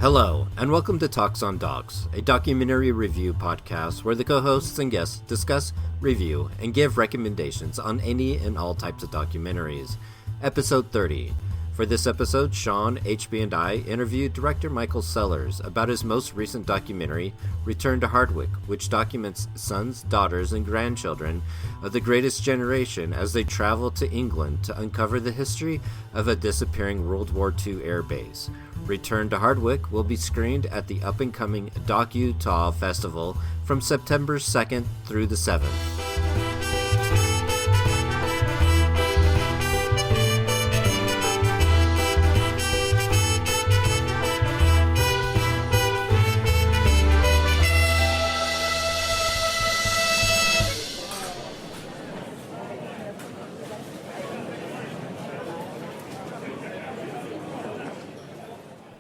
Hello, and welcome to Talks on Docs, a documentary review podcast where the co-hosts and guests discuss, review, and give recommendations on any and all types of documentaries. Episode 30. For this episode, Sean, HB, and I interviewed director Michael Sellers about his most recent documentary, Return to Hardwick, which documents sons, daughters, and grandchildren of the greatest generation as they travel to England to uncover the history of a disappearing World War II air base. Return to Hardwick will be screened at the up-and-coming WWII Festival from September 2nd through the 7th.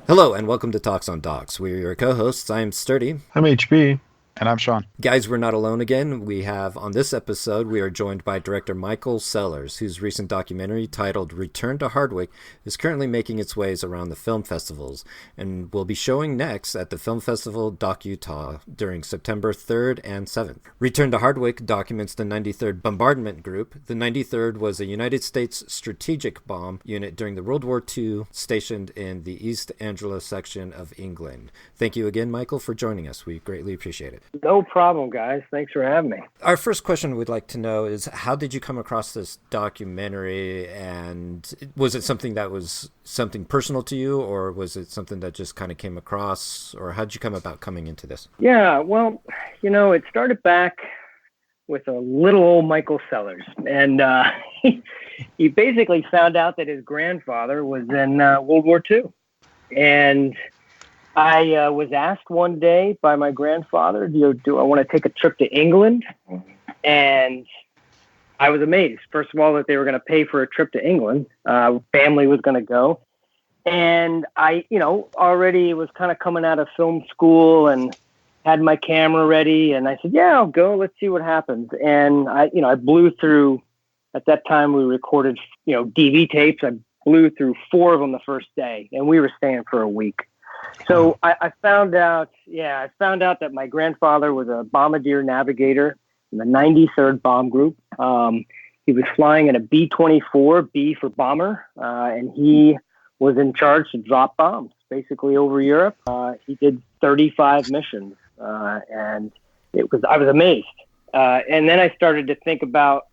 Hello, and welcome to Talks on Docs. We're your co-hosts. I'm Sturdy. I'm HB. And I'm Sean. Guys, we're not alone again. We have, on this episode, we are joined by director Michael Sellers, whose recent documentary titled Return to Hardwick is currently making its ways around the film festivals and will be showing next at the Film Festival WWII during September 3rd and 7th. Return to Hardwick documents the 93rd Bombardment Group. The 93rd was a United States strategic bomb unit during the World War II stationed in the East Anglia section of England. Thank you again, Michael, for joining us. We greatly appreciate it. No problem, guys. Thanks for having me. Our first question we'd like to know is, how did you come across this documentary, and was it something that was something personal to you, or was it something that just kind of came across, or how did you come about coming into this? Yeah, well, it started back with a little old Michael Sellers, and he basically found out that his grandfather was in World War II, and I was asked one day by my grandfather, do I want to take a trip to England? And I was amazed, first of all, that they were going to pay for a trip to England. Family was going to go. And I, already was kind of coming out of film school and had my camera ready. And I said, yeah, I'll go. Let's see what happens. And I blew through, at that time we recorded, DV tapes. I blew through 4 of them the first day, and we were staying for a week. So I found out that my grandfather was a bombardier navigator in the 93rd Bomb Group. He was flying in a B-24, B for bomber, and he was in charge to drop bombs basically over Europe. He did 35 missions, and I was amazed. And then I started to think about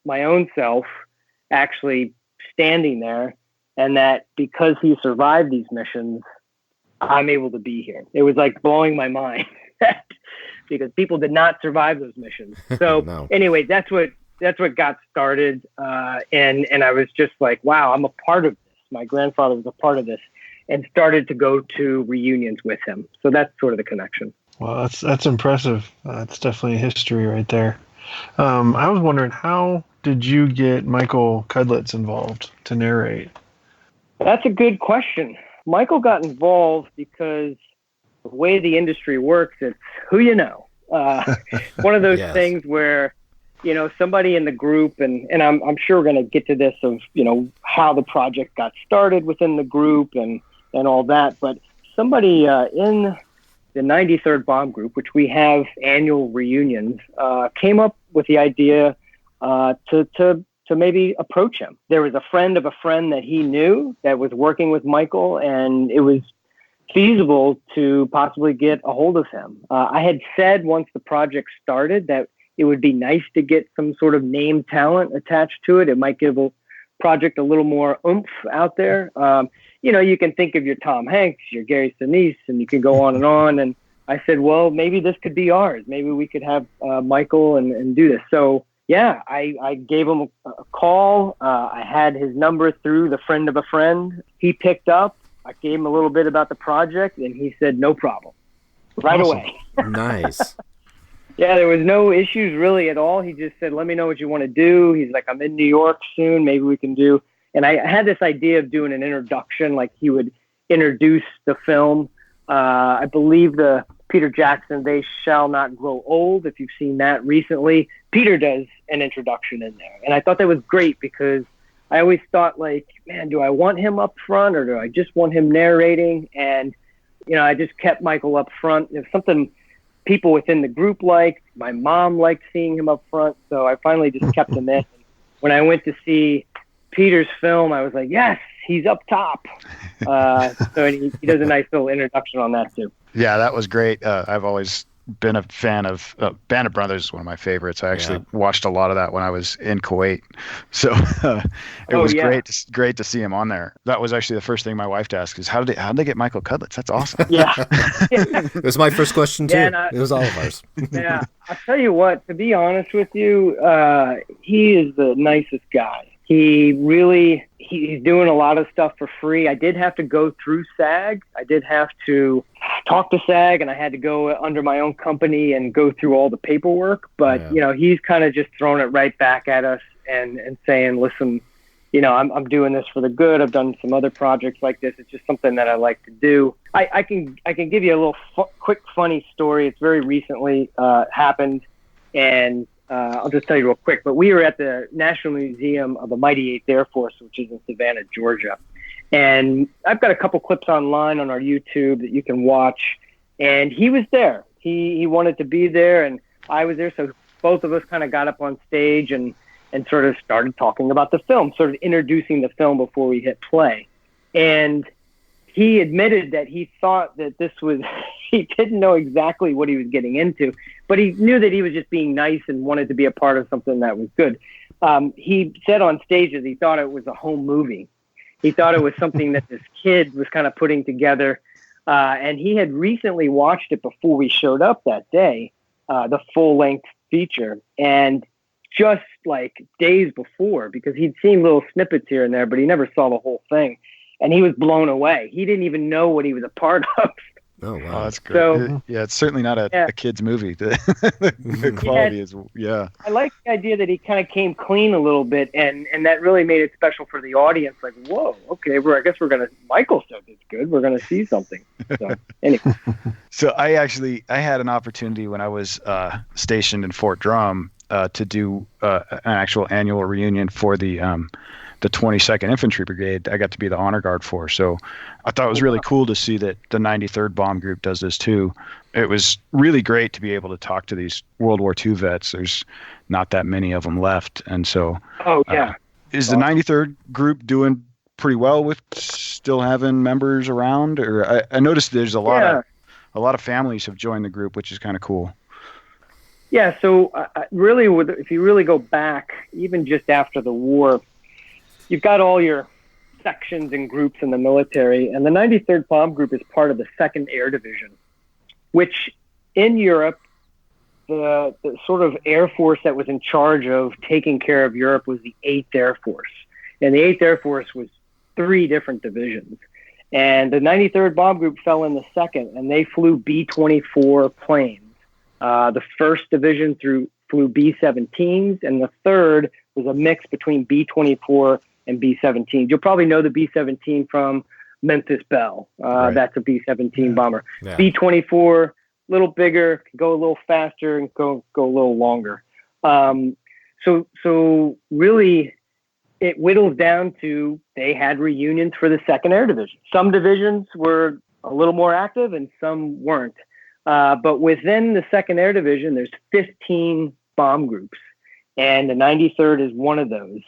my own self actually standing there, and that because he survived these missions, I'm able to be here. It was like blowing my mind because people did not survive those missions. So No. Anyway, that's what got started. And I was just like, wow, I'm a part of this. My grandfather was a part of this, and started to go to reunions with him. So that's sort of the connection. Well, that's impressive. That's definitely history right there. I was wondering, how did you get Michael Cudlitz involved to narrate? That's a good question. Michael got involved because the way the industry works, it's who you know. One of those Yes. things where, somebody in the group, and I'm sure we're going to get to this of, how the project got started within the group and all that. But somebody in the 93rd Bomb Group, which we have annual reunions, came up with the idea to maybe approach him. There was a friend of a friend that he knew that was working with Michael, and it was feasible to possibly get a hold of him. I had said once the project started that it would be nice to get some sort of name talent attached to it. It might give a project a little more oomph out there. You can think of your Tom Hanks, your Gary Sinise, and you can go on and on. And I said, well, maybe this could be ours. Maybe we could have Michael and do this. So yeah, I gave him a call. I had his number through the friend of a friend. He picked up. I gave him a little bit about the project, and he said, no problem, right Awesome. away. Nice. Yeah, there was no issues really at all. He just said, let me know what you want to do. He's like, I'm in New York soon. Maybe we can do. And I had this idea of doing an introduction, like he would introduce the film. I believe the Peter Jackson, They Shall Not Grow Old, if you've seen that recently, Peter does an introduction in there. And I thought that was great because I always thought, like, man, do I want him up front or do I just want him narrating? And I just kept Michael up front. It was something people within the group liked. My mom liked seeing him up front, so I finally just kept him in. When I went to see Peter's film, I was like, yes, he's up top. So he does a nice little introduction on that too. Yeah, that was great. I've always been a fan of Band of Brothers is one of my favorites. I actually watched a lot of that when I was in Kuwait. So it was great to see him on there. That was actually the first thing my wife asked is how did they get Michael Cudlitz? That's awesome. Yeah. It was my first question too. It was all of ours. Yeah. I'll tell you what, to be honest with you, he is the nicest guy. He's doing a lot of stuff for free. I did have to go through SAG. I did have to talk to SAG, and I had to go under my own company and go through all the paperwork. But, he's kind of just throwing it right back at us and saying, listen, I'm doing this for the good. I've done some other projects like this. It's just something that I like to do. I can give you a little quick funny story. It's very recently happened, and I'll just tell you real quick, but we were at the National Museum of the Mighty 8th Air Force, which is in Savannah, Georgia. And I've got a couple clips online on our YouTube that you can watch. And he was there. He wanted to be there, and I was there. So both of us kind of got up on stage and sort of started talking about the film, sort of introducing the film before we hit play. And he admitted that he thought that this was, he didn't know exactly what he was getting into, but he knew that he was just being nice and wanted to be a part of something that was good. He said on stage that he thought it was a home movie. He thought it was something that this kid was kind of putting together. And he had recently watched it before we showed up that day, the full-length feature. And just like days before, because he'd seen little snippets here and there, but he never saw the whole thing. And he was blown away. He didn't even know what he was a part of. Oh, wow. Oh, that's great. So, it's certainly not a kid's movie. The quality is, I like the idea that he kind of came clean a little bit, and that really made it special for the audience. Like, whoa, okay, I guess Michael said it's good. We're going to see something. So, anyway. So I had an opportunity when I was stationed in Fort Drum to do an actual annual reunion for the 22nd Infantry Brigade. I got to be the honor guard for. So I thought it was really cool to see that the 93rd Bomb Group does this too. It was really great to be able to talk to these World War II vets. There's not that many of them left. And so is the 93rd group doing pretty well with still having members around? Or I noticed there's a lot of families have joined the group, which is kind of cool. Yeah, so really, if you really go back, even just after the war, you've got all your sections and groups in the military, and the 93rd Bomb Group is part of the 2nd Air Division, which in Europe, the sort of Air Force that was in charge of taking care of Europe was the 8th Air Force. And the 8th Air Force was 3 different divisions. And the 93rd Bomb Group fell in the 2nd, and they flew B-24 planes. The 1st Division flew B-17s, and the 3rd was a mix between B-24 and B-17. You'll probably know the B-17 from Memphis Belle. Right. That's a B-17 bomber. Yeah. B-24, a little bigger, can go a little faster, and go a little longer. So really, it whittles down to they had reunions for the 2nd Air Division. Some divisions were a little more active, and some weren't. But within the 2nd Air Division, there's 15 bomb groups, and the 93rd is one of those.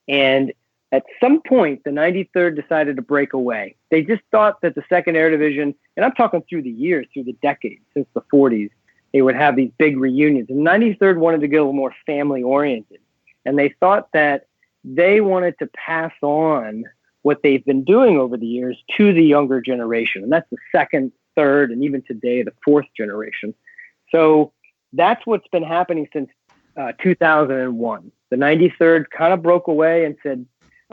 And at some point, the 93rd decided to break away. They just thought that the 2nd Air Division, and I'm talking through the years, through the decades, since the 40s, they would have these big reunions. And the 93rd wanted to get a little more family-oriented. And they thought that they wanted to pass on what they've been doing over the years to the younger generation. And that's the 2nd, 3rd, and even today, the 4th generation. So that's what's been happening since 2001. The 93rd kind of broke away and said,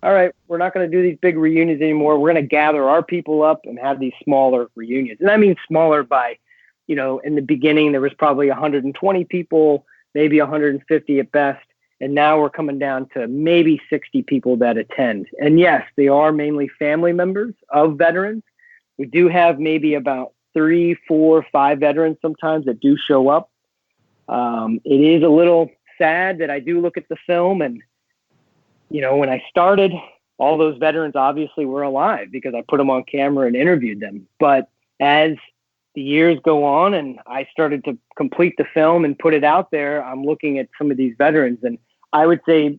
all right, we're not going to do these big reunions anymore. We're going to gather our people up and have these smaller reunions. And I mean smaller by, in the beginning, there was probably 120 people, maybe 150 at best. And now we're coming down to maybe 60 people that attend. And yes, they are mainly family members of veterans. We do have maybe about 3, 4, 5 veterans sometimes that do show up. It is a little sad that I do look at the film and, when I started, all those veterans obviously were alive because I put them on camera and interviewed them. But as the years go on and I started to complete the film and put it out there, I'm looking at some of these veterans, and I would say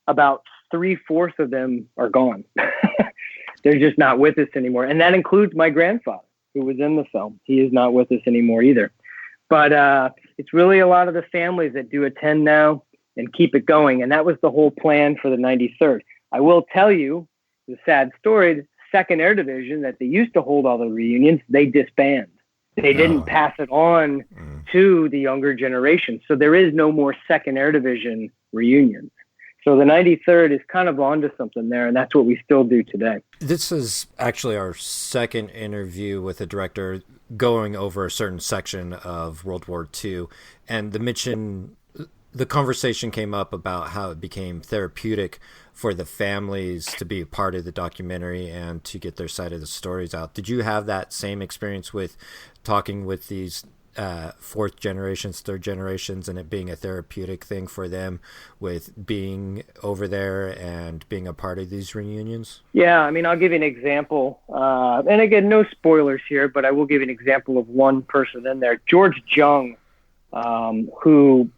about 3/4 of them are gone. They're just not with us anymore. And that includes my grandfather, who was in the film. He is not with us anymore either. But it's really a lot of the families that do attend now and keep it going. And that was the whole plan for the 93rd. I will tell you the sad story, the 2nd Air Division that they used to hold all the reunions, they disbanded. They didn't pass it on to the younger generation. So there is no more 2nd Air Division reunions. So the 93rd is kind of onto something there, and that's what we still do today. This is actually our second interview with a director going over a certain section of World War II, and the conversation came up about how it became therapeutic for the families to be a part of the documentary and to get their side of the stories out. Did you have that same experience with talking with these 4th generations, 3rd generations, and it being a therapeutic thing for them with being over there and being a part of these reunions? Yeah, I mean, I'll give you an example. And again, no spoilers here, but I will give you an example of one person in there. George Jung, who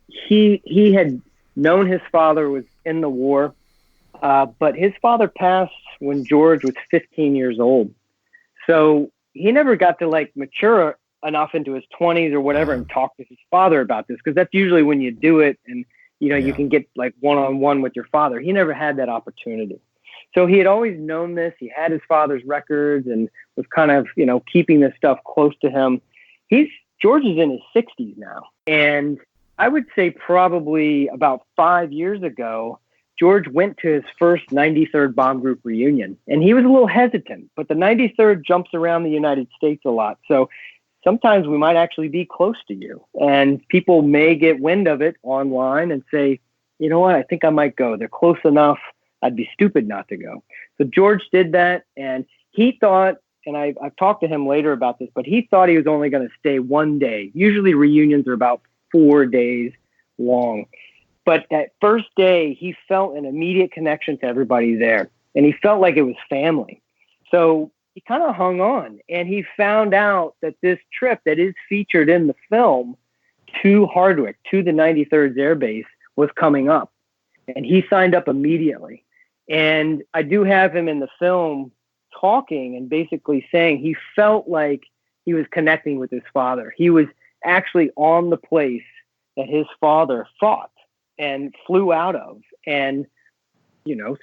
he had known his father was in the war, but his father passed when George was 15 years old. So he never got to mature enough into his 20s or whatever and talk to his father about this, because that's usually when you do it and you can get one-on-one with your father. He never had that opportunity. So he had always known this. He had his father's records and was kind of keeping this stuff close to him. George is in his 60s now, and I would say probably about 5 years ago, George went to his first 93rd Bomb Group reunion, and he was a little hesitant, but the 93rd jumps around the United States a lot. So sometimes we might actually be close to you, and people may get wind of it online and say, you know what, I think I might go. They're close enough. I'd be stupid not to go. So George did that, and he thought, and I've talked to him later about this, but he thought he was only going to stay one day. Usually reunions are about 4 days long. But that first day, he felt an immediate connection to everybody there, and he felt like it was family. So he kind of hung on, and he found out that this trip that is featured in the film to Hardwick, to the 93rd Air Base, was coming up. And he signed up immediately. And I do have him in the film talking and basically saying he felt like he was connecting with his father. He was actually on the place that his father fought and flew out of and,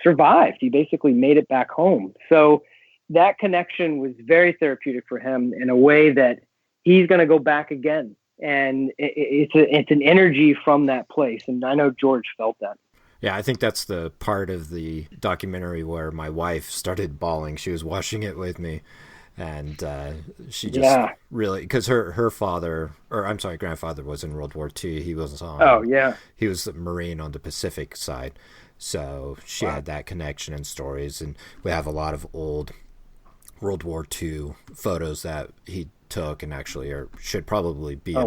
survived. He basically made it back home. So that connection was very therapeutic for him in a way that he's going to go back again. And it's an energy from that place. And I know George felt that. Yeah, I think that's the part of the documentary where my wife started bawling. She was watching it with me. And she just really, because her grandfather was in World War II. He was he was a Marine on the Pacific side. So she had that connection and stories. And we have a lot of old World War II photos that he took and actually should probably be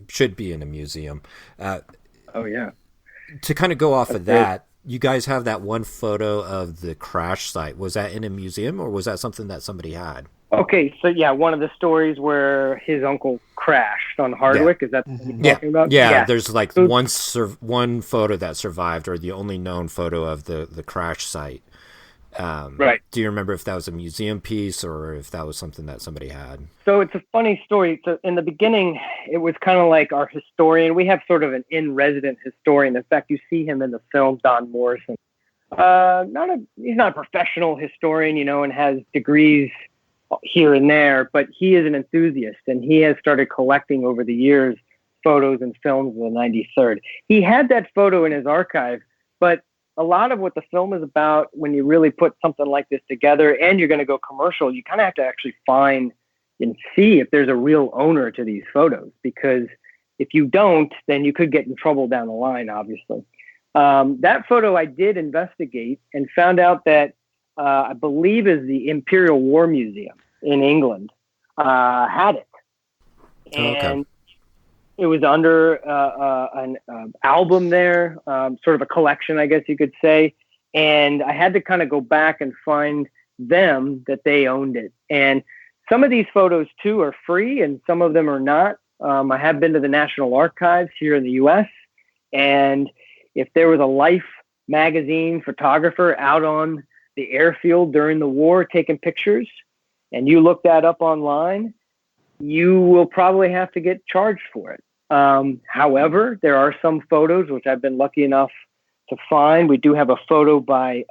should be in a museum. To kind of go off of that, you guys have that one photo of the crash site. Was that in a museum or was that something that somebody had? Okay, so one of the stories where his uncle crashed on Hardwick, is that what you're talking about? Yeah, there's one photo that survived, or the only known photo of the crash site. Right. Do you remember if that was a museum piece or if that was something that somebody had? So it's a funny story. So in the beginning, it was kind of like our historian. We have sort of an in-resident historian. In fact, you see him in the film, Don Morrison. He's not a professional historian, and has degrees here and there, but he is an enthusiast, and he has started collecting over the years photos and films of the 93rd. He had that photo in his archive, but a lot of what the film is about, when you really put something like this together and you're going to go commercial, you kind of have to actually find and see if there's a real owner to these photos, because if you don't, then you could get in trouble down the line, obviously. That photo I did investigate and found out that I believe is the Imperial War Museum in England had it. And it was under an album there, sort of a collection, I guess you could say. And I had to kind of go back and find them that they owned it. And some of these photos too are free and some of them are not. I have been to the National Archives here in the U.S. and if there was a Life magazine photographer out on the airfield during the war taking pictures and you look that up online, you will probably have to get charged for it. However, there are some photos which I've been lucky enough to find. We do have a photo by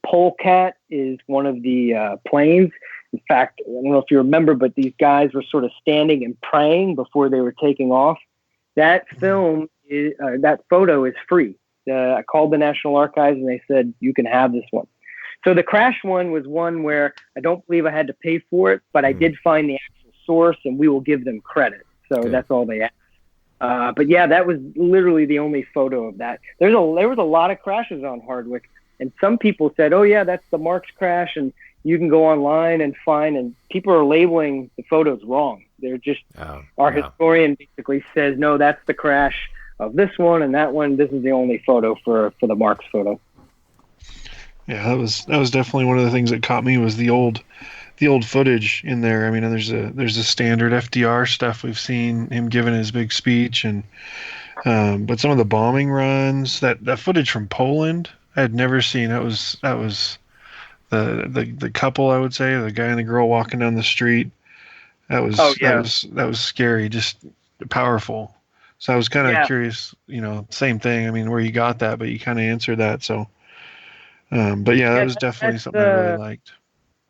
Polecat is one of the planes. In fact, I don't know if you remember, but these guys were sort of standing and praying before they were taking off. That that photo is free. I called the National Archives and they said, you can have this one. So the crash one was one where I don't believe I had to pay for it, but I did find the actual source and we will give them credit. So that's all they asked. But yeah, that was literally the only photo of that. There was a lot of crashes on Hardwick, and some people said, "Oh yeah, that's the Marks crash," and you can go online and find. And people are labeling the photos wrong. They're just historian basically says, "No, that's the crash of this one and that one. This is the only photo for the Marks photo." Yeah, that was definitely one of the things that caught me was the old footage in there. I mean, there's a standard FDR stuff we've seen him giving his big speech, and but some of the bombing runs, that footage from Poland, I had never seen. That was the couple, I would say, the guy and the girl walking down the street. That was scary, just powerful. So I was kind of curious, same thing. I mean, where you got that, but you kind of answered that. So, but yeah, that was definitely something I really liked.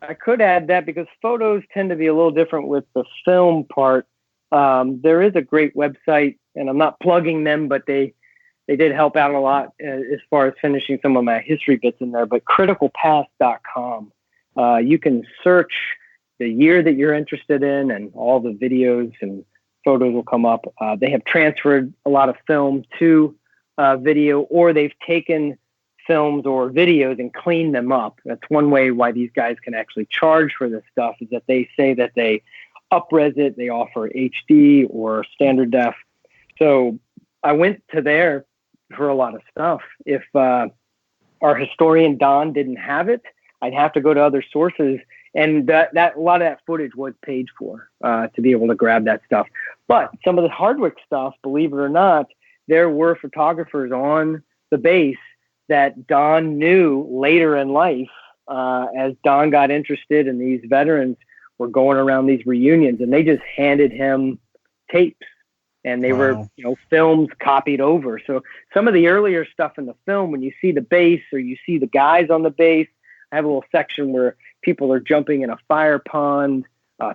I could add that because photos tend to be a little different with the film part. There is a great website, and I'm not plugging them, but they did help out a lot as far as finishing some of my history bits in there. But criticalpast.com, you can search the year that you're interested in, and all the videos and photos will come up. They have transferred a lot of film to video, or they've taken films or videos and clean them up. That's one way why these guys can actually charge for this stuff, is that they say that they up-res it, they offer HD or standard def. So I went to there for a lot of stuff. If our historian Don didn't have it, I'd have to go to other sources, and that a lot of that footage was paid for to be able to grab that stuff. But some of the Hardwick stuff, believe it or not, there were photographers on the base that Don knew later in life, as Don got interested and these veterans were going around these reunions, and they just handed him tapes, and they were, films copied over. So some of the earlier stuff in the film, when you see the base or you see the guys on the base, I have a little section where people are jumping in a fire pond,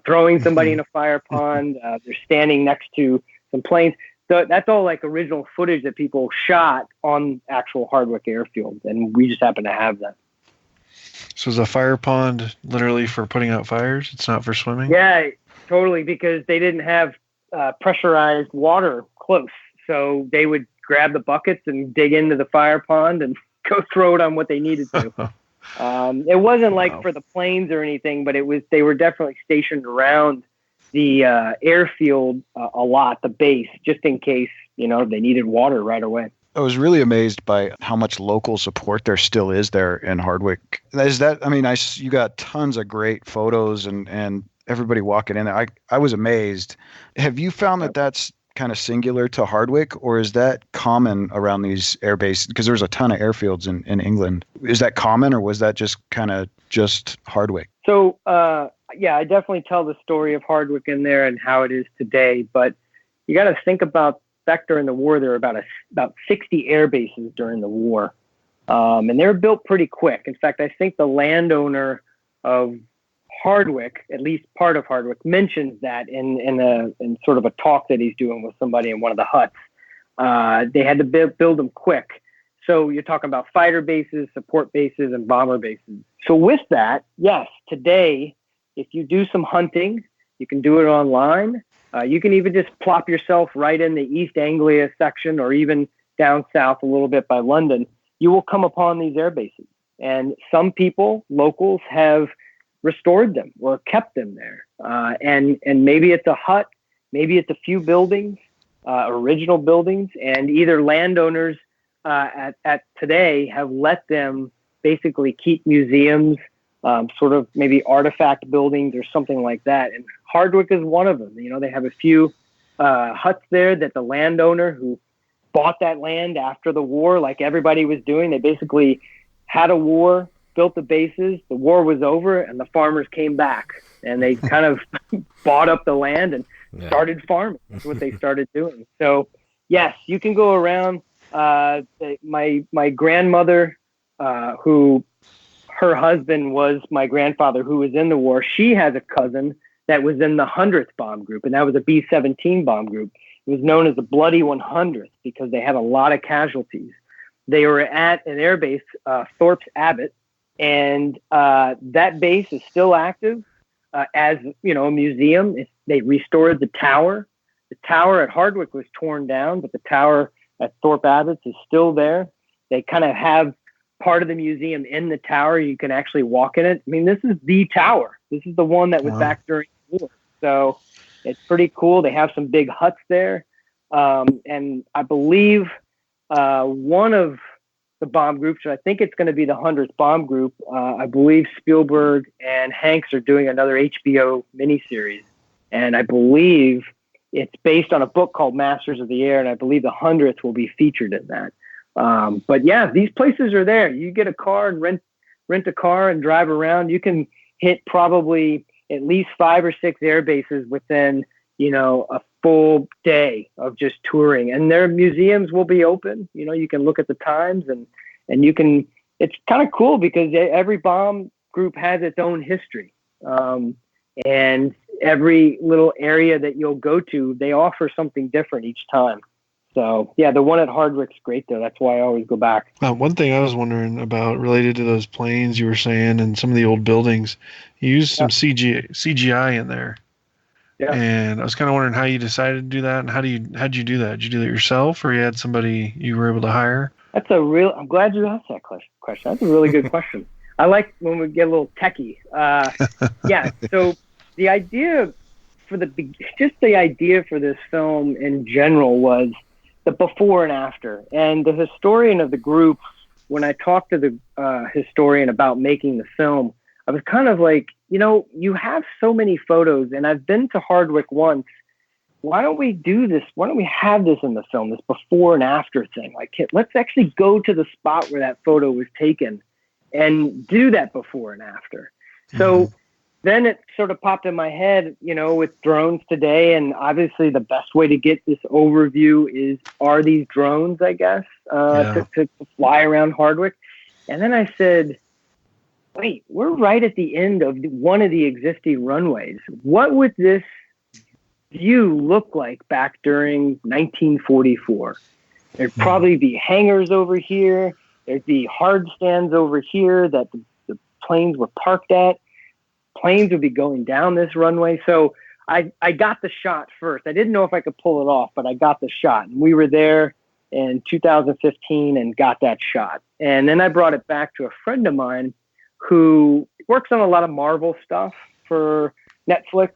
throwing somebody in a fire pond. They're standing next to some planes. So that's all like original footage that people shot on actual Hardwick airfield, and we just happen to have that. So is a fire pond literally for putting out fires? It's not for swimming? Yeah, totally, because they didn't have pressurized water close. So they would grab the buckets and dig into the fire pond and go throw it on what they needed to. It wasn't like for the planes or anything, but they were definitely stationed around the airfield a lot, the base, just in case, they needed water right away. I was really amazed by how much local support there still is there in Hardwick. You got tons of great photos and everybody walking in there. I was amazed. Have you found that that's kind of singular to Hardwick, or is that common around these air bases? Because there's a ton of airfields in England. Is that common, or was that just kind of just Hardwick? So, yeah, I definitely tell the story of Hardwick in there and how it is today. But you got to think about back during the war, there were about 60 air bases during the war. And they were built pretty quick. In fact, I think the landowner of Hardwick, at least part of Hardwick, mentions that in sort of a talk that he's doing with somebody in one of the huts. They had to build them quick. So you're talking about fighter bases, support bases, and bomber bases. So with that, yes, today, if you do some hunting, you can do it online. You can even just plop yourself right in the East Anglia section, or even down south a little bit by London. You will come upon these air bases. And some people, locals, have restored them or kept them there. And maybe it's a hut, maybe it's a few buildings, original buildings, and either landowners at today have let them basically keep museums sort of maybe artifact buildings or something like that. And Hardwick is one of them. You know, they have a few huts there that the landowner who bought that land after the war, like everybody was doing, they basically had a war, built the bases, the war was over, and the farmers came back. And they kind of bought up the land and started farming. That's what they started doing. So, yes, you can go around. My grandmother, who her husband was my grandfather who was in the war, she has a cousin that was in the 100th bomb group, and that was a B-17 bomb group. It was known as the Bloody 100th because they had a lot of casualties. They were at an air base, Thorpe's Abbott, and that base is still active as, you know, a museum. They restored the tower. The tower at Hardwick was torn down, but the tower at Thorpe Abbott is still there. They kind of have part of the museum in the tower. You can actually walk in it. I mean, this is the tower. This is the one that was back during the war. So it's pretty cool. They have some big huts there. And I believe one of the bomb groups, I think it's going to be the 100th bomb group. I believe Spielberg and Hanks are doing another HBO miniseries. And I believe it's based on a book called Masters of the Air. And I believe the 100th will be featured in that. But yeah, these places are there. You get a car and rent a car and drive around. You can hit probably at least 5 or 6 air bases within, you know, a full day of just touring, and their museums will be open. You know, you can look at the times and you can, it's kind of cool because every bomb group has its own history. And every little area that you'll go to, they offer something different each time. So yeah, the one at Hardwick's great though. That's why I always go back. One thing I was wondering about related to those planes you were saying and some of the old buildings, you used some CGI in there. Yeah. And I was kind of wondering how you decided to do that, and how'd you do that? Did you do that yourself, or you had somebody you were able to hire? I'm glad you asked that question. That's a really good question. I like when we get a little techie. Yeah. So the idea for the idea for this film in general was the before and after. And the historian of the group, when I talked to the historian about making the film, I was kind of like, you know, you have so many photos, and I've been to Hardwick once. Why don't we do this? Why don't we have this in the film, this before and after thing? Like, let's actually go to the spot where that photo was taken and do that before and after. So then it sort of popped in my head, you know, with drones today, and obviously the best way to get this overview are these drones, I guess, to fly around Hardwick. And then I said, wait, we're right at the end of one of the existing runways. What would this view look like back during 1944? There'd probably be hangars over here. There'd be hard stands over here that the planes were parked at. Planes would be going down this runway. So I got the shot first. I didn't know if I could pull it off, but I got the shot. And we were there in 2015 and got that shot. And then I brought it back to a friend of mine who works on a lot of Marvel stuff for Netflix.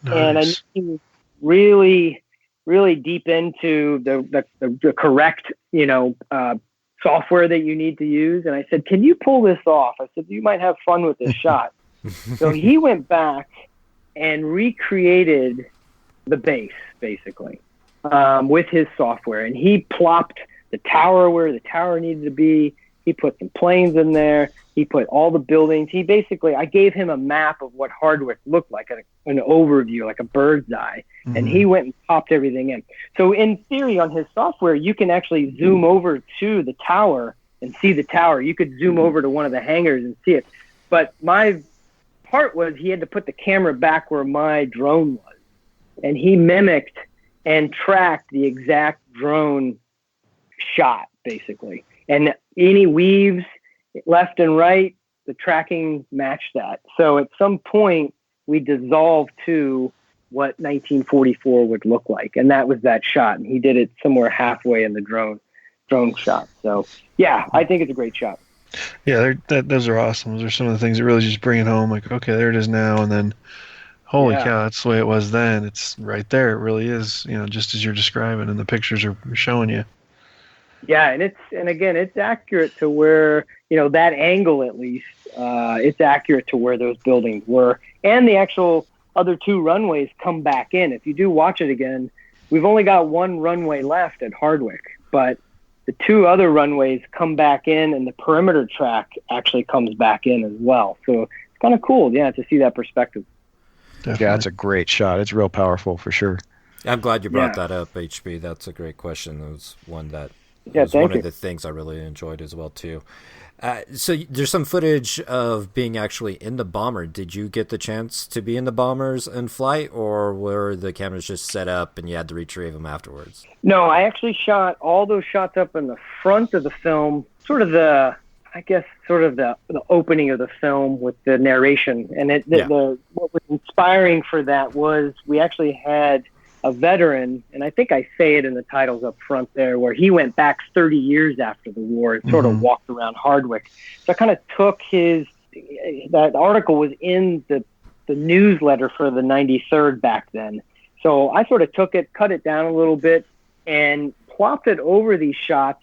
Nice. And I knew he was really, really deep into the correct, you know, software that you need to use. And I said, can you pull this off? I said, you might have fun with this shot. So he went back and recreated the base, basically, with his software. And he plopped the tower where the tower needed to be. He put some planes in there. He put all the buildings. I gave him a map of what Hardwick looked like, an overview, like a bird's eye. Mm-hmm. And he went and popped everything in. So in theory, on his software, you can actually zoom over to the tower and see the tower. You could zoom over to one of the hangars and see it. But my part was he had to put the camera back where my drone was. And he mimicked and tracked the exact drone shot, basically. And any weaves left and right, the tracking matched that. So at some point, we dissolved to what 1944 would look like. And that was that shot. And he did it somewhere halfway in the drone shot. So, yeah, I think it's a great shot. Yeah, those are awesome. Those are some of the things that really just bring it home. Like, okay, there it is now. And then, holy cow, that's the way it was then. It's right there. It really is, you know, just as you're describing, and the pictures are showing you. Yeah, and again, it's accurate to where, that angle at least, it's accurate to where those buildings were. And the actual other two runways come back in. If you do watch it again, we've only got one runway left at Hardwick, but the two other runways come back in, and the perimeter track actually comes back in as well. So it's kind of cool, to see that perspective. Definitely. Yeah, it's a great shot. It's real powerful for sure. I'm glad you brought that up, HB. That's a great question. It was one that was one of the things I really enjoyed as well, too. So there's some footage of being actually in the bomber. Did you get the chance to be in the bombers in flight, or were the cameras just set up and you had to retrieve them afterwards? No, I actually shot all those shots up in the front of the film, sort of the opening of the film with the narration. And what was inspiring for that was we actually had a veteran, and I think I say it in the titles up front there, where he went back 30 years after the war and sort of walked around Hardwick. So I kind of took that article was in the newsletter for the 93rd back then. So I sort of took it, cut it down a little bit, and plopped it over these shots,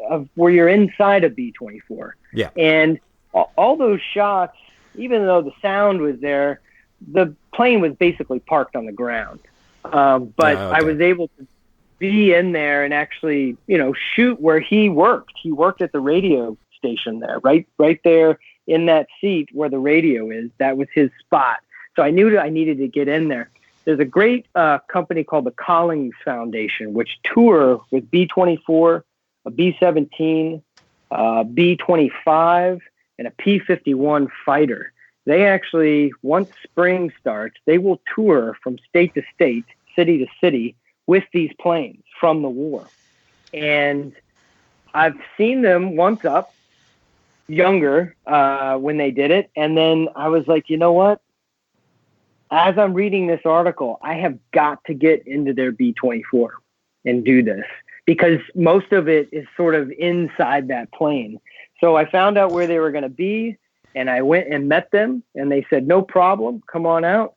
of where you're inside a B-24. Yeah. And all those shots, even though the sound was there, the plane was basically parked on the ground. But I was able to be in there and actually, shoot where he worked. He worked at the radio station there, right there in that seat where the radio is. That was his spot. So I knew that I needed to get in there. There's a great company called the Collins Foundation, which tour with B-24, a B-17, B-25, and a P-51 fighter. They actually, once spring starts, they will tour from state to state, city to city, with these planes from the war. And I've seen them once up, younger, when they did it. And then I was like, you know what? As I'm reading this article, I have got to get into their B-24 and do this, because most of it is sort of inside that plane. So I found out where they were going to be, and I went and met them, and they said, no problem, come on out.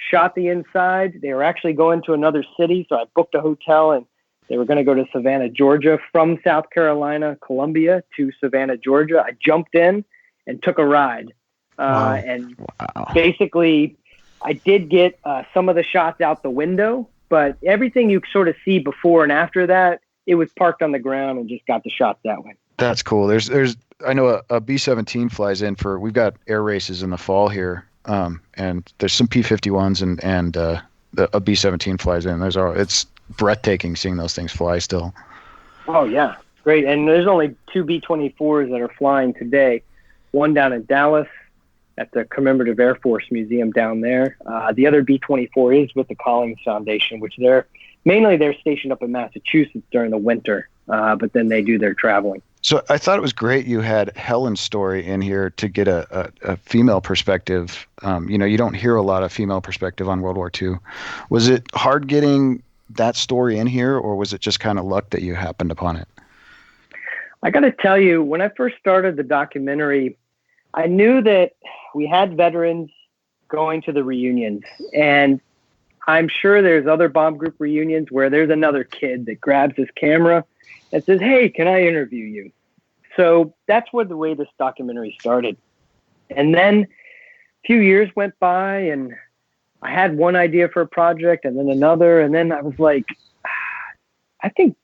Shot the inside. They were actually going to another city, so I booked a hotel, and they were going to go to Savannah, Georgia, from South Carolina, Columbia to Savannah, Georgia. I jumped in and took a ride. Basically, I did get some of the shots out the window, but everything you sort of see before and after that, it was parked on the ground and just got the shots that way. That's cool. I know a B-17 flies in we've got air races in the fall here. And there's some P-51s and a B-17 flies in. It's breathtaking seeing those things fly still. Oh yeah. Great. And there's only two B-24s that are flying today. One down in Dallas at the Commemorative Air Force Museum down there. The other B-24 is with the Collins Foundation, which they're stationed up in Massachusetts during the winter, but then they do their traveling. So I thought it was great you had Helen's story in here to get a female perspective. You don't hear a lot of female perspective on World War II. Was it hard getting that story in here, or was it just kind of luck that you happened upon it? I got to tell you, when I first started the documentary, I knew that we had veterans going to the reunions, and I'm sure there's other bomb group reunions where there's another kid that grabs his camera and says, hey, can I interview you? So that's the way this documentary started. And then a few years went by, and I had one idea for a project and then another. And then I was like, I think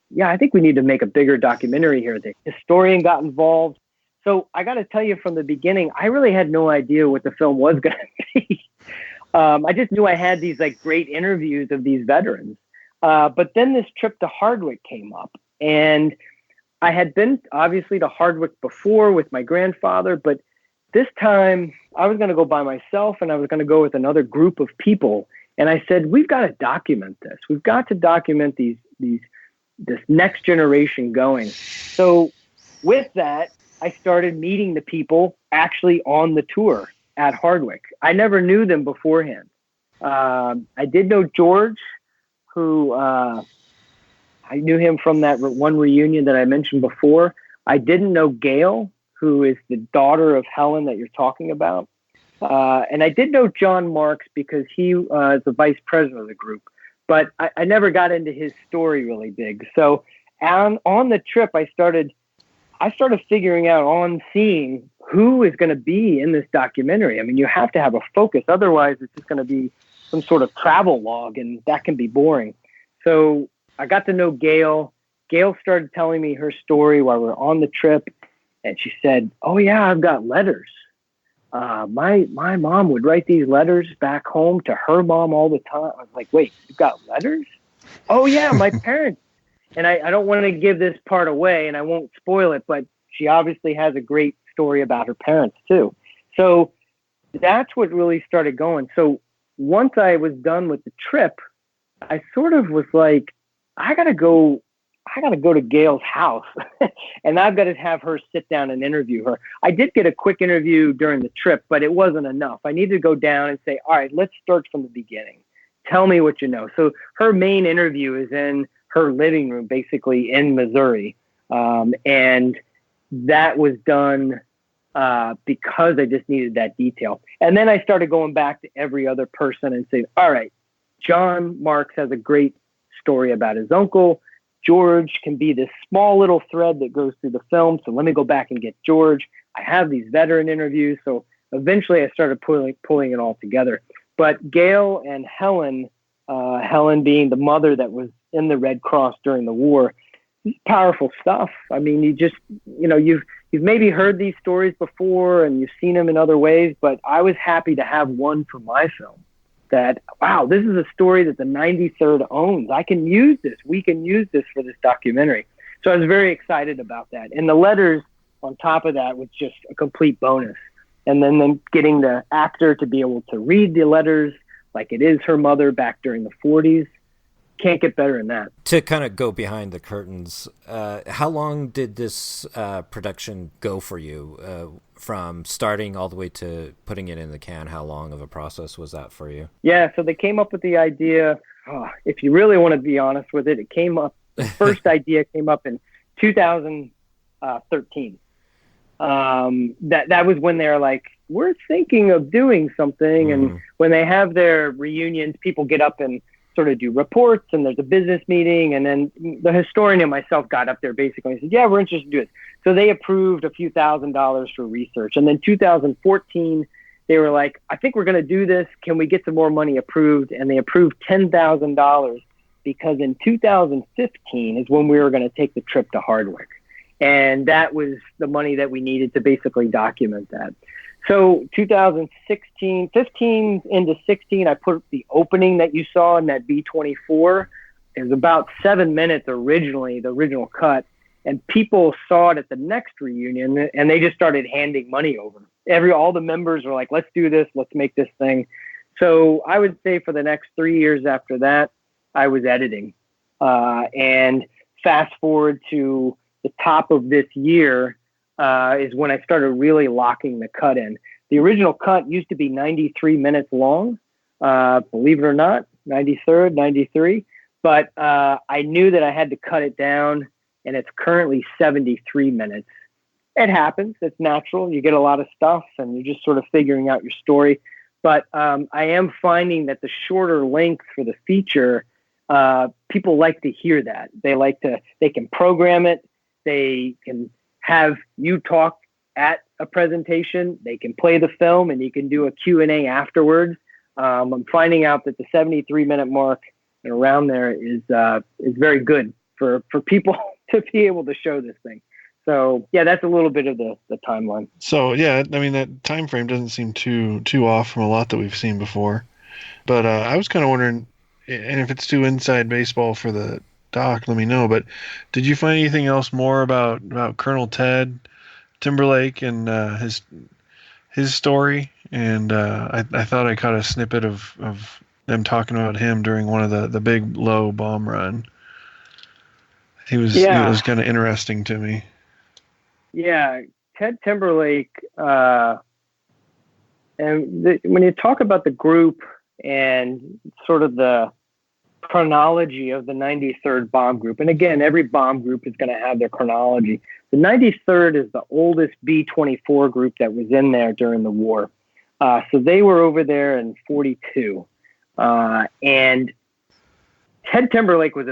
we need to make a bigger documentary here. The historian got involved. So I got to tell you, from the beginning, I really had no idea what the film was going to be. I just knew I had these great interviews of these veterans. But then this trip to Hardwick came up, and I had been obviously to Hardwick before with my grandfather, but this time I was going to go by myself, and I was going to go with another group of people. And I said, we've got to document this. We've got to document this next generation going. So with that, I started meeting the people actually on the tour at Hardwick. I never knew them beforehand. I did know George, who I knew him from that one reunion that I mentioned before. I didn't know Gail, who is the daughter of Helen that you're talking about. And I did know John Marks because he is the vice president of the group. But I never got into his story really big. So on the trip, I started figuring out on scene who is going to be in this documentary. I mean, you have to have a focus. Otherwise, it's just going to be some sort of travel log, and that can be boring. So I got to know Gail. Gail started telling me her story while we were on the trip, and she said, "Oh yeah, I've got letters. My mom would write these letters back home to her mom all the time." I was like, "Wait, you've got letters?" "Oh yeah, my parents." And I don't want to give this part away, and I won't spoil it, but she obviously has a great story about her parents too. So that's what really started going. So once I was done with the trip, I sort of was like, I gotta go to Gail's house and I've got to have her sit down and interview her. I did get a quick interview during the trip, but it wasn't enough. I needed to go down and say, all right, let's start from the beginning. Tell me what you know. So her main interview is in her living room, basically in Missouri. And that was done because I just needed that detail. And then I started going back to every other person and saying, all right, John Marks has a great story about his uncle. George can be this small little thread that goes through the film. So let me go back and get George. I have these veteran interviews. So eventually I started pulling it all together. But Gail and Helen, Helen being the mother that was in the Red Cross during the war, it's powerful stuff. I mean, you've maybe heard these stories before and you've seen them in other ways, but I was happy to have one for my film. That, wow, this is a story that the 93rd owns. I can use this. We can use this for this documentary. So I was very excited about that. And the letters on top of that was just a complete bonus. And then getting the actor to be able to read the letters like it is her mother back during the 40s. Can't get better than that. To kind of go behind the curtains, how long did this production go for you? From starting all the way to putting it in the can, how long of a process was that for you? Yeah, so they came up with the idea, if you really want to be honest with it, the first idea came up in 2013. That was when they're like, we're thinking of doing something. And when they have their reunions, people get up and sort of do reports, and there's a business meeting, and then the historian and myself got up there basically and said, yeah, we're interested in doing it. So they approved a few $1,000s for research. And then 2014, they were like, I think we're going to do this. Can we get some more money approved? And they approved $10,000 because in 2015 is when we were going to take the trip to Hardwick. And that was the money that we needed to basically document that. So 15 into 16, I put the opening that you saw in that B-24. It was about 7 minutes originally, the original cut. And people saw it at the next reunion, and they just started handing money over. All the members were like, let's do this. Let's make this thing. So I would say for the next 3 years after that, I was editing. And fast forward to the top of this year, is when I started really locking the cut in. The original cut used to be 93 minutes long, believe it or not, 93. But I knew that I had to cut it down, and it's currently 73 minutes. It happens. It's natural. You get a lot of stuff, and you're just sort of figuring out your story. But I am finding that the shorter length for the feature, people like to hear that. They can program it. They can have you talk at a presentation. They can play the film, and you can do a Q&A afterwards. I'm finding out that the 73-minute mark and around there is very good for people to be able to show this thing. So yeah, that's a little bit of the timeline. So yeah, I mean, that time frame doesn't seem too off from a lot that we've seen before. But I was kind of wondering, and if it's too inside baseball for the doc, let me know. But did you find anything else more about Colonel Ted Timberlake and his story? And I thought I caught a snippet of them talking about him during one of the big low bomb run. He was kind of interesting to me. Yeah, Ted Timberlake. And when you talk about the group and sort of the chronology of the 93rd bomb group, and again, every bomb group is going to have their chronology. The 93rd is the oldest B-24 group that was in there during the war. So they were over there in 42. And Ted Timberlake was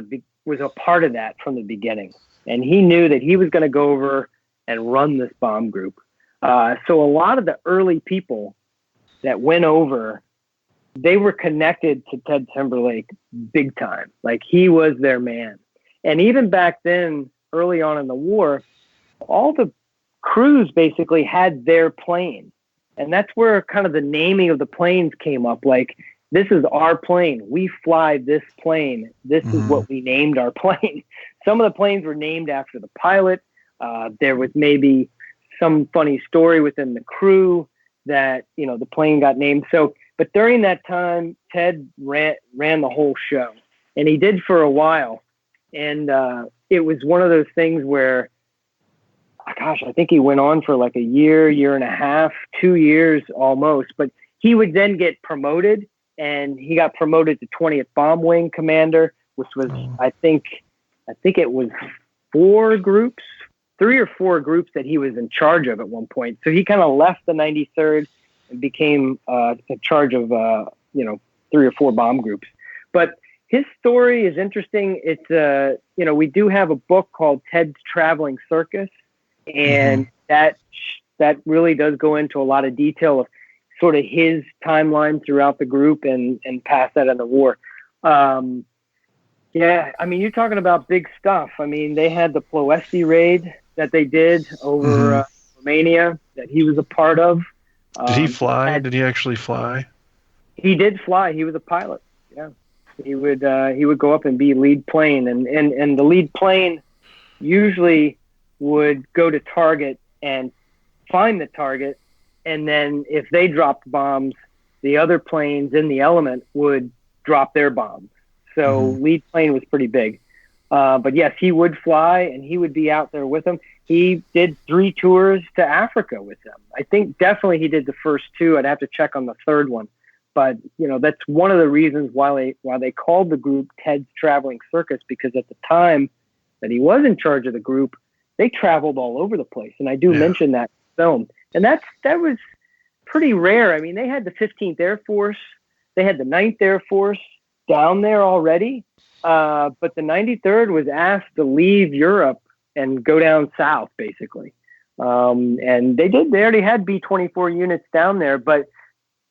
was a part of that from the beginning. And he knew that he was going to go over and run this bomb group. So a lot of the early people that went over, they were connected to Ted Timberlake big time. Like, he was their man. And even back then, early on in the war, all the crews basically had their plane. And that's where kind of the naming of the planes came up. Like, this is our plane. We fly this plane. This is what we named our plane. Some of the planes were named after the pilot. There was maybe some funny story within the crew that, the plane got named. So, but during that time, Ted ran the whole show, and he did for a while. And it was one of those things where, gosh, I think he went on for like a year and a half, 2 years almost. But he would then get promoted, and he got promoted to 20th Bomb Wing Commander, which was, I think it was 3 or 4 groups that he was in charge of at one point. So he kind of left the 93rd and became in charge of 3 or 4 bomb groups. But his story is interesting. It's we do have a book called Ted's Traveling Circus, and that really does go into a lot of detail of sort of his timeline throughout the group and past that in the war. Yeah, I mean, you're talking about big stuff. I mean, they had the Ploesti raid that they did over Romania that he was a part of. Did he fly? Did he actually fly? He did fly. He was a pilot. Yeah, he would go up and be lead plane, and the lead plane usually would go to target and find the target, and then if they dropped bombs, the other planes in the element would drop their bombs. So lead plane was pretty big. But yes, he would fly, and he would be out there with them. He did 3 tours to Africa with them. I think definitely he did the first 2. I'd have to check on the third one. But, that's one of the reasons why they called the group Ted's Traveling Circus, because at the time that he was in charge of the group, they traveled all over the place. And I do mention that film. And that was pretty rare. I mean, they had the 15th Air Force. They had the 9th Air Force down there already. But the 93rd was asked to leave Europe and go down south, basically. And they did. They already had B-24 units down there, but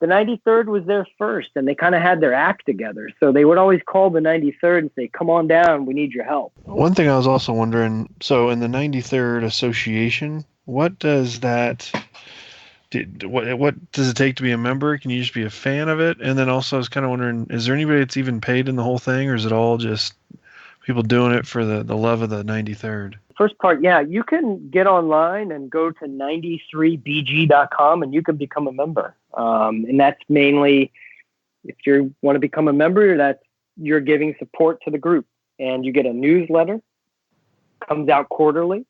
the 93rd was there first, and they kind of had their act together. So they would always call the 93rd and say, come on down, we need your help. One thing I was also wondering, so in the 93rd Association, what does that... What does it take to be a member? Can you just be a fan of it? And then also I was kind of wondering, is there anybody that's even paid in the whole thing, or is it all just people doing it for the love of the 93rd? First part, yeah, you can get online and go to 93bg.com and you can become a member. And that's mainly, if you want to become a member, you're giving support to the group. And you get a newsletter, comes out quarterly,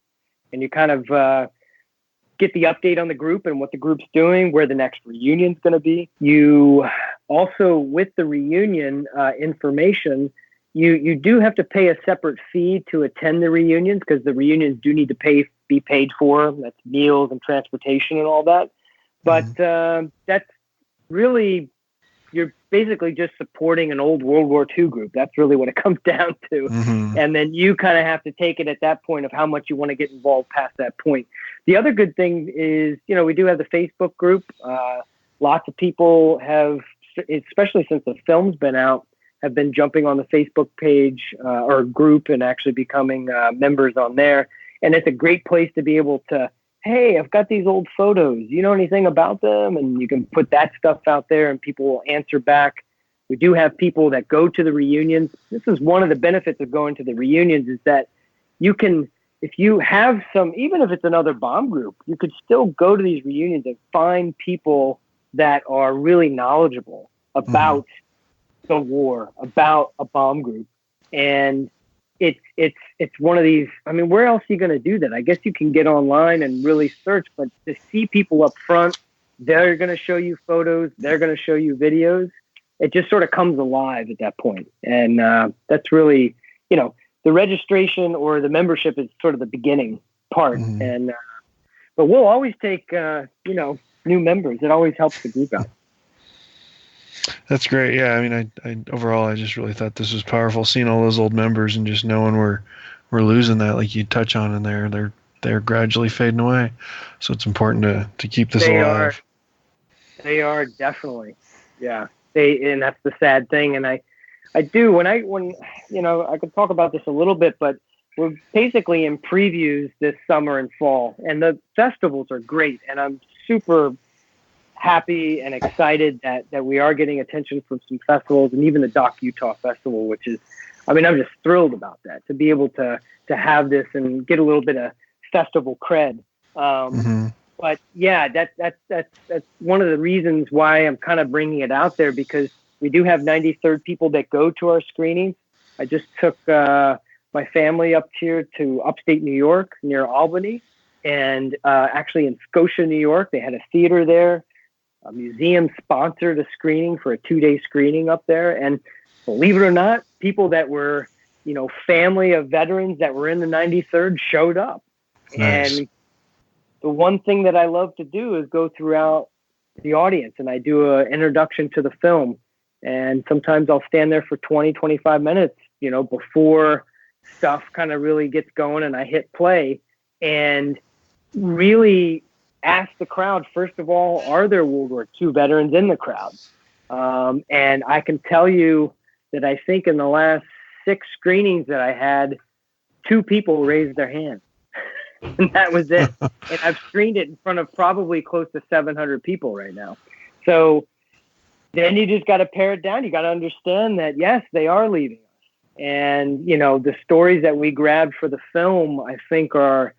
and you kind of get the update on the group and what the group's doing, where the next reunion's going to be. You also, with the reunion information, you do have to pay a separate fee to attend the reunions, because the reunions do need to be paid for. That's meals and transportation and all that. But that's really, you're basically just supporting an old World War II group. That's really what it comes down to. And then you kind of have to take it at that point of how much you want to get involved past that point. The other good thing is, we do have the Facebook group. Lots of people have, especially since the film's been out, have been jumping on the Facebook page or group and actually becoming members on there. And it's a great place to be able to, hey, I've got these old photos. You know anything about them? And you can put that stuff out there and people will answer back. We do have people that go to the reunions. This is one of the benefits of going to the reunions, is that you can, if you have some, even if it's another bomb group, you could still go to these reunions and find people that are really knowledgeable about the war, about a bomb group. And it's one of these, I mean, where else are you going to do that? I guess you can get online and really search, but to see people up front, they're going to show you photos, they're going to show you videos. It just sort of comes alive at that point. And that's really, the registration or the membership is sort of the beginning part. And but we'll always take, new members. It always helps the group out. That's great. Yeah, I mean, I overall, I just really thought this was powerful. Seeing all those old members and just knowing we're losing that, like you touch on in there, they're gradually fading away. So it's important to keep this alive. They are definitely, yeah. And that's the sad thing. And I do when I could talk about this a little bit, but we're basically in previews this summer and fall, and the festivals are great, and I'm super happy and excited that we are getting attention from some festivals, and even the Doc Utah Festival, which is, I mean, I'm just thrilled about that, to be able to have this and get a little bit of festival cred. But yeah, that's one of the reasons why I'm kind of bringing it out there, because we do have 93rd people that go to our screenings. I just took my family up here to upstate New York near Albany, and actually in Scotia, New York, they had a theater there. A museum sponsored a screening for a 2-day screening up there. And believe it or not, people that were, family of veterans that were in the 93rd showed up. Nice. And the one thing that I love to do is go throughout the audience, and I do an introduction to the film. And sometimes I'll stand there for 20, 25 minutes, before stuff kind of really gets going, and I hit play and really ask the crowd, first of all, are there World War II veterans in the crowd? And I can tell you that I think in the last 6 screenings that I had, 2 people raised their hand. And that was it. And I've screened it in front of probably close to 700 people right now. So then you just got to pare it down. You got to understand that, yes, they are leaving us. And, the stories that we grabbed for the film, I think, are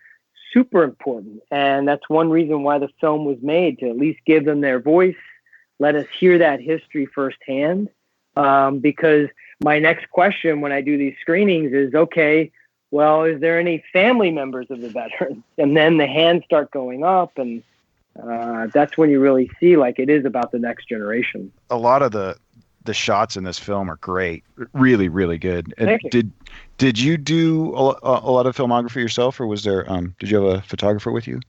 super important. And that's one reason why the film was made, to at least give them their voice, let us hear that history firsthand. Because my next question when I do these screenings is, okay, well, is there any family members of the veterans? And then the hands start going up, and that's when you really see, like, it is about the next generation. A lot of the shots in this film are great, really, really good. Thank you. Did you do a lot of filmography yourself, or was there did you have a photographer with you?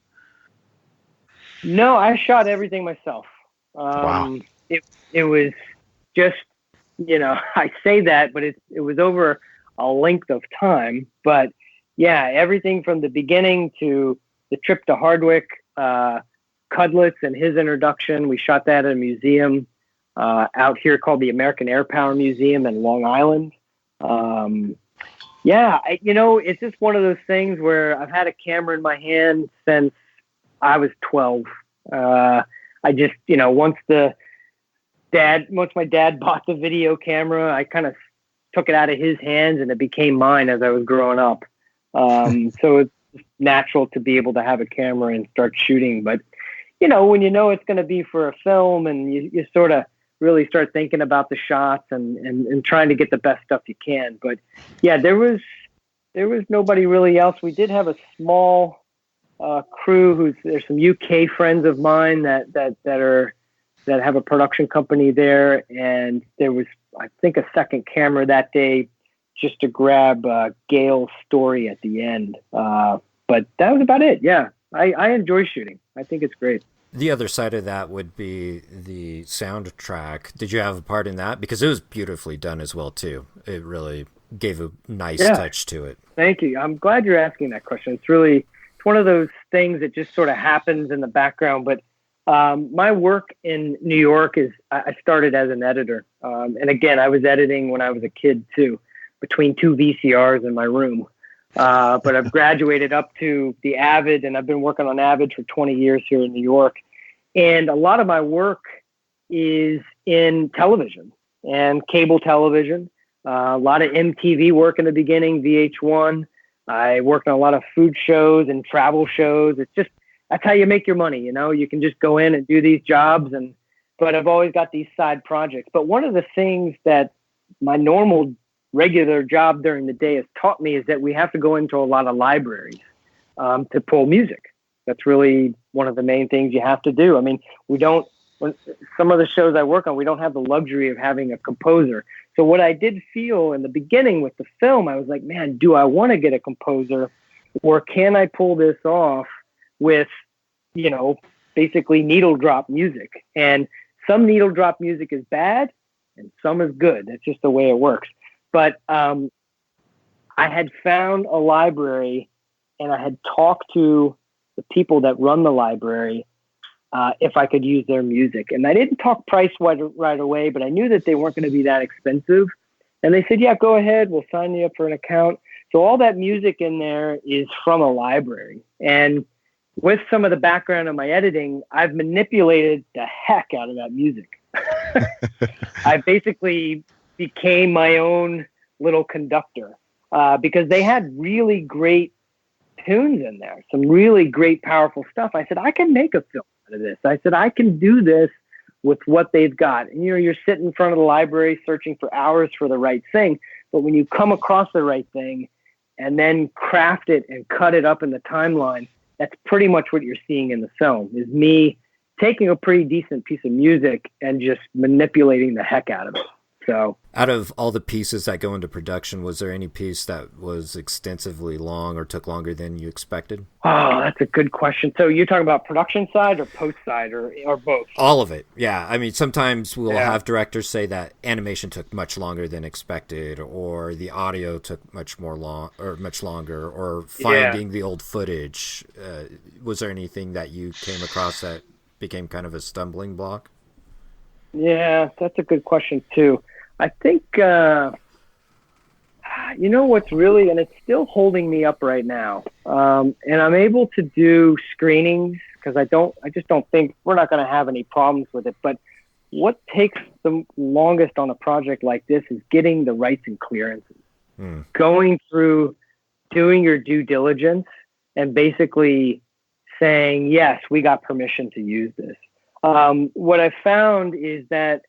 No, I shot everything myself. Wow. It was just, I say that, but it was over a length of time. But yeah, everything from the beginning to the trip to Hardwick, Cudlitz and his introduction, we shot that at a museum out here called the American Air Power Museum in Long Island. It's just one of those things where I've had a camera in my hand since I was 12. I just, once my dad bought the video camera, I kind of took it out of his hands and it became mine as I was growing up. So it's natural to be able to have a camera and start shooting. But, when it's going to be for a film, and you sort of really start thinking about the shots and trying to get the best stuff you can. But yeah, there was nobody really else. We did have a small crew there's some UK friends of mine that have a production company there. And there was, I think, a second camera that day just to grab Gail's story at the end. But that was about it. Yeah. I enjoy shooting. I think it's great. The other side of that would be the soundtrack. Did you have a part in that? Because it was beautifully done as well, too. It really gave a nice touch to it. Thank you. I'm glad you're asking that question. It's one of those things that just sort of happens in the background. But my work in New York I started as an editor. And again, I was editing when I was a kid, too, between 2 VCRs in my room. But I've graduated up to the Avid, and I've been working on Avid for 20 years here in New York. And a lot of my work is in television and cable television. A lot of MTV work in the beginning, VH1. I worked on a lot of food shows and travel shows. It's just, that's how you make your money. You can just go in and do these jobs. But I've always got these side projects. But one of the things that my normal regular job during the day has taught me is that we have to go into a lot of libraries to pull music. That's really one of the main things you have to do. I mean, when some of the shows I work on, we don't have the luxury of having a composer. So what I did feel in the beginning with the film, I was like, man, do I want to get a composer, or can I pull this off with, basically needle drop music? And some needle drop music is bad and some is good. That's just the way it works. But I had found a library, and I had talked to the people that run the library if I could use their music. And I didn't talk price right away, but I knew that they weren't going to be that expensive. And they said, yeah, go ahead. We'll sign you up for an account. So all that music in there is from a library. And with some of the background of my editing, I've manipulated the heck out of that music. I basically became my own little conductor because they had really great tunes in there, some really great, powerful stuff. I said, I can make a film out of this. I said, I can do this with what they've got. And, you're sitting in front of the library searching for hours for the right thing. But when you come across the right thing and then craft it and cut it up in the timeline, that's pretty much what you're seeing in the film, is me taking a pretty decent piece of music and just manipulating the heck out of it. So, out of all the pieces that go into production, was there any piece that was extensively long or took longer than you expected? Oh, that's a good question. So you're talking about production side or post side or both? All of it, yeah. I mean, sometimes we'll have directors say that animation took much longer than expected, or the audio took much longer, or finding the old footage. Was there anything that you came across that became kind of a stumbling block? Yeah, that's a good question too. I think, what's really, and it's still holding me up right now. And I'm able to do screenings because I just don't think we're not going to have any problems with it. But what takes the longest on a project like this is getting the rights and clearances, going through, doing your due diligence and basically saying, yes, we got permission to use this. What I found is that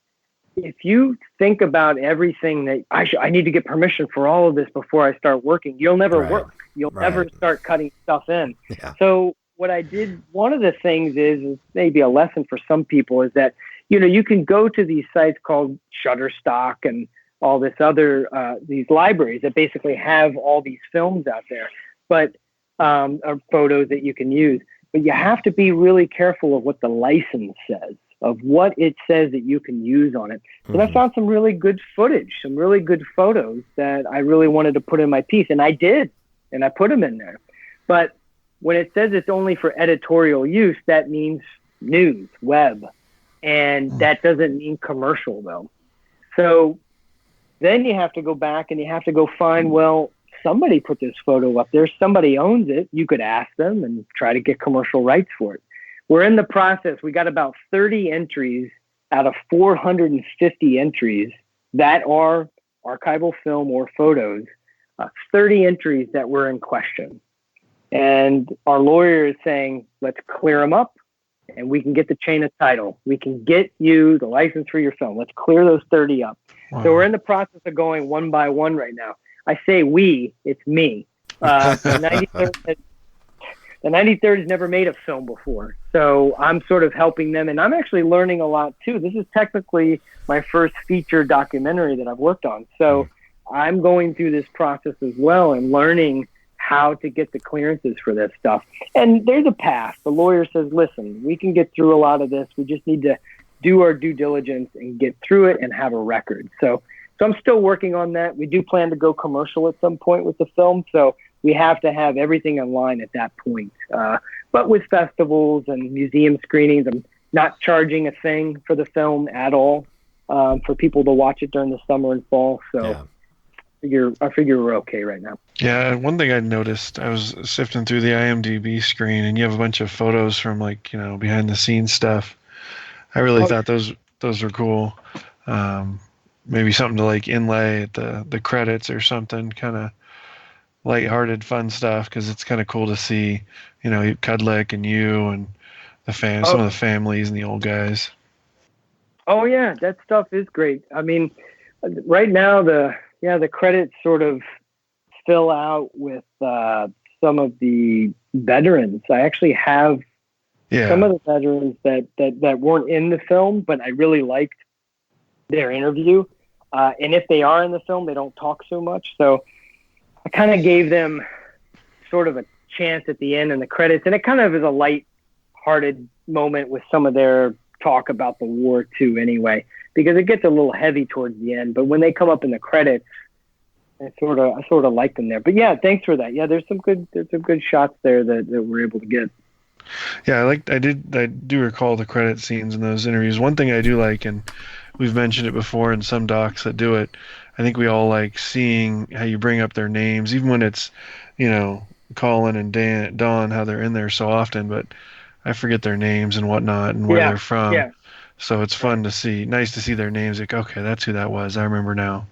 if you think about everything that I need to get permission for all of this before I start working, you'll never work. You'll never start cutting stuff in. Yeah. So what I did, one of the things is maybe a lesson for some people, is that, you can go to these sites called Shutterstock and all this other, these libraries that basically have all these films out there, but, or photos that you can use. But you have to be really careful of what the license says, of what it says that you can use on it. So I found some really good footage, some really good photos that I really wanted to put in my piece. And I did, and I put them in there. But when it says it's only for editorial use, that means news, web. And that doesn't mean commercial, though. So then you have to go back and you have to go find, well, somebody put this photo up there. Somebody owns it. You could ask them and try to get commercial rights for it. We're in the process. We got about 30 entries out of 450 entries that are archival film or photos, 30 entries that were in question. And our lawyer is saying, let's clear them up and we can get the chain of title. We can get you the license for your film. Let's clear those 30 up. Wow. So we're in the process of going one by one right now. I say we, it's me. The 93rd has never made a film before, so I'm sort of helping them, and I'm actually learning a lot too. This is technically my first feature documentary that I've worked on, so I'm going through this process as well and learning how to get the clearances for this stuff. And there's a path. The lawyer says, listen, we can get through a lot of this. We just need to do our due diligence and get through it and have a record. So I'm still working on that. We do plan to go commercial at some point with the film, so we have to have everything in line at that point. But with festivals and museum screenings, I'm not charging a thing for the film at all for people to watch it during the summer and fall. So I figure we're okay right now. Yeah, one thing I noticed, I was sifting through the IMDb screen, and you have a bunch of photos from behind the scenes stuff. I really thought those were cool. Maybe something to inlay at the credits or something, kind of lighthearted, fun stuff, because it's kind of cool to see, Cudlitz and you and some of the families and the old guys. Oh yeah, that stuff is great. I mean, right now the credits sort of fill out with some of the veterans. I actually have some of the veterans that weren't in the film, but I really liked their interview. And if they are in the film, they don't talk so much. So I kind of gave them sort of a chance at the end in the credits. And it kind of is a light-hearted moment with some of their talk about the war too anyway, because it gets a little heavy towards the end. But when they come up in the credits, I sort of like them there. But yeah, thanks for that. Yeah, there's some good shots there that we're able to get. Yeah, I do recall the credit scenes in those interviews. One thing I do like, and we've mentioned it before in some docs that do it, I think we all like seeing how you bring up their names, even when it's, Colin and Dawn, how they're in there so often, but I forget their names and whatnot and where they're from. Yeah. So it's fun to see, nice to see their names. Like, okay, that's who that was. I remember now.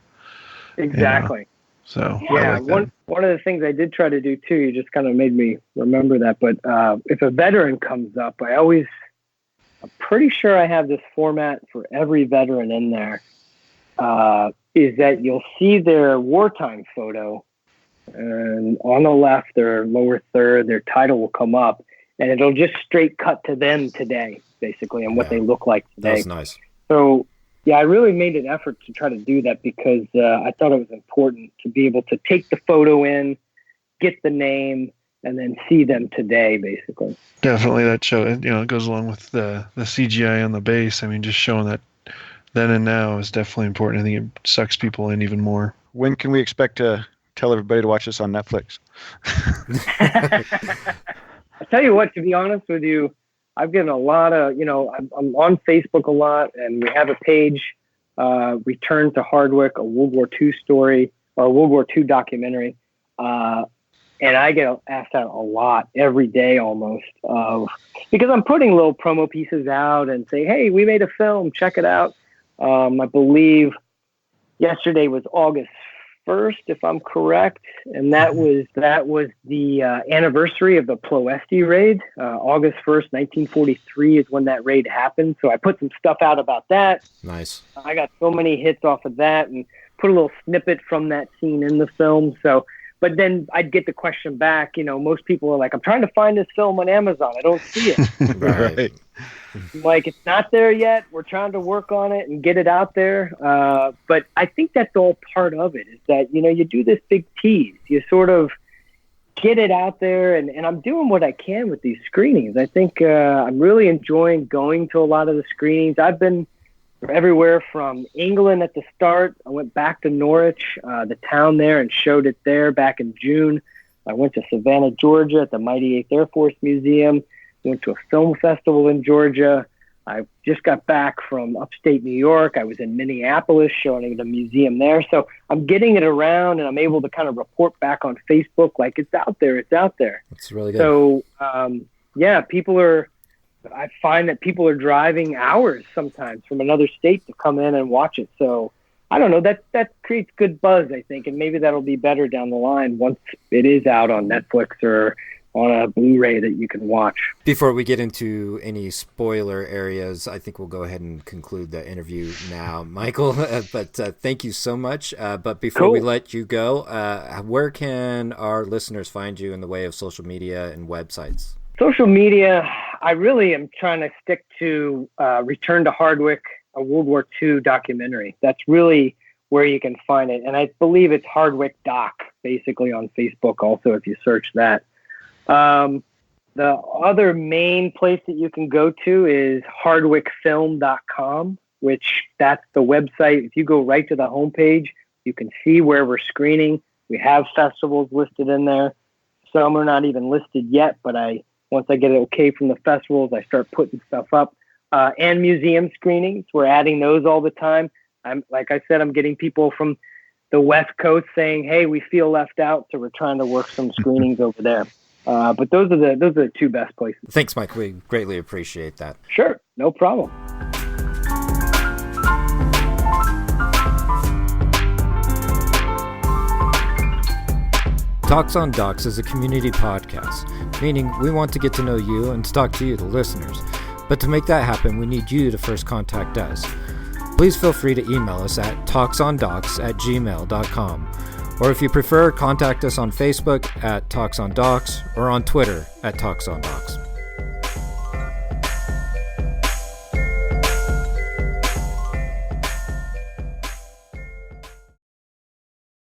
Exactly. So yeah, one of the things I did try to do too, you just kind of made me remember that. But if a veteran comes up, I'm pretty sure I have this format for every veteran in there, is that you'll see their wartime photo, and on the left, their lower third, their title will come up, and it'll just straight cut to them today, basically, and what they look like today. That's nice. So, yeah, I really made an effort to try to do that because I thought it was important to be able to take the photo in, get the name, and then see them today, basically. Definitely, that show, it goes along with the CGI on the base. I mean, just showing that then and now is definitely important. I think it sucks people in even more. When can we expect to tell everybody to watch this on Netflix? I tell you what, to be honest with you, I've given a lot of, I'm on Facebook a lot, and we have a page, Return to Hardwick, a World War II story, or a World War II documentary. And I get asked that a lot, every day almost, because I'm putting little promo pieces out and say, hey, we made a film, check it out. I believe yesterday was August 1st, if I'm correct, and that was the anniversary of the Ploesti raid. August 1st, 1943 is when that raid happened. So I put some stuff out about that. Nice. I got so many hits off of that, and put a little snippet from that scene in the film. So, but then I'd get the question back. Most people are like, I'm trying to find this film on Amazon. I don't see it. Right. I'm like, it's not there yet. We're trying to work on it and get it out there. But I think that's all part of it, is that, you do this big tease. You sort of get it out there, and I'm doing what I can with these screenings. I think I'm really enjoying going to a lot of the screenings. I've been everywhere from England at the start. I went back to Norwich, the town there, and showed it there back in June. I went to Savannah, Georgia at the Mighty 8th Air Force Museum. Went to a film festival in Georgia. I just got back from upstate New York. I was in Minneapolis showing at a museum there. So I'm getting it around, and I'm able to kind of report back on Facebook like it's out there. It's out there. That's really good. So, I find that people are driving hours sometimes from another state to come in and watch it. So I don't know, that creates good buzz, I think, and maybe that'll be better down the line once it is out on Netflix or on a Blu-ray that you can watch. Before we get into any spoiler areas, I think we'll go ahead and conclude the interview now, Michael. But thank you so much. But before we let you go, where can our listeners find you in the way of social media and websites? Social media, I really am trying to stick to Return to Hardwick, a World War II documentary. That's really where you can find it. And I believe it's Hardwick Doc, basically, on Facebook also, if you search that. The other main place that you can go to is hardwickfilm.com, which that's the website. If you go right to the homepage, you can see where we're screening. We have festivals listed in there. Some are not even listed yet, but once I get it okay from the festivals, I start putting stuff up. And museum screenings, we're adding those all the time. Like I said, I'm getting people from the West Coast saying, hey, we feel left out, so we're trying to work some screenings over there. But those are the two best places. Thanks, Mike. We greatly appreciate that. Sure, no problem. Talks on Docs is a community podcast, meaning we want to get to know you and to talk to you, the listeners. But to make that happen, we need you to first contact us. Please feel free to email us at talksondocs@gmail.com. Or if you prefer, contact us on Facebook at Talks on Docs or on Twitter at Talks on Docs.